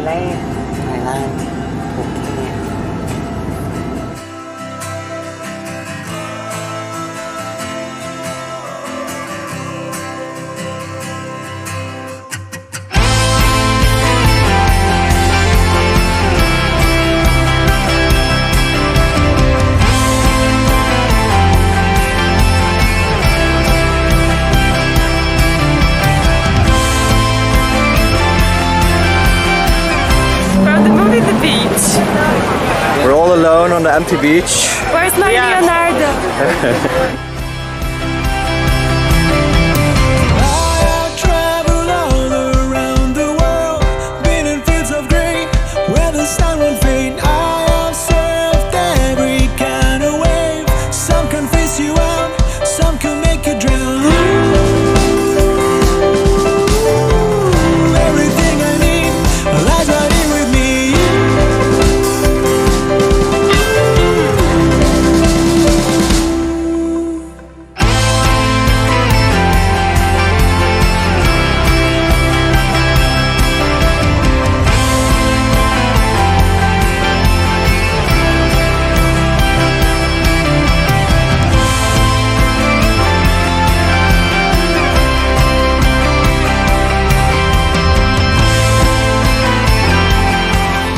Thailand. Thailand, Phuket. From the movie The Beach. We're all alone on the empty beach. Where's my Leonardo?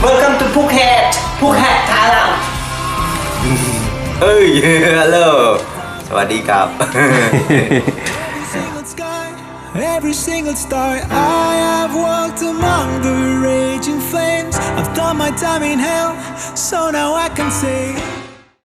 Welcome to Phuket, Phuket, Thailand. เฮ้ย ฮัลโหล สวัสดีครับ Every single star I have walked among the raging flames. I've done my time in hell, so now I can say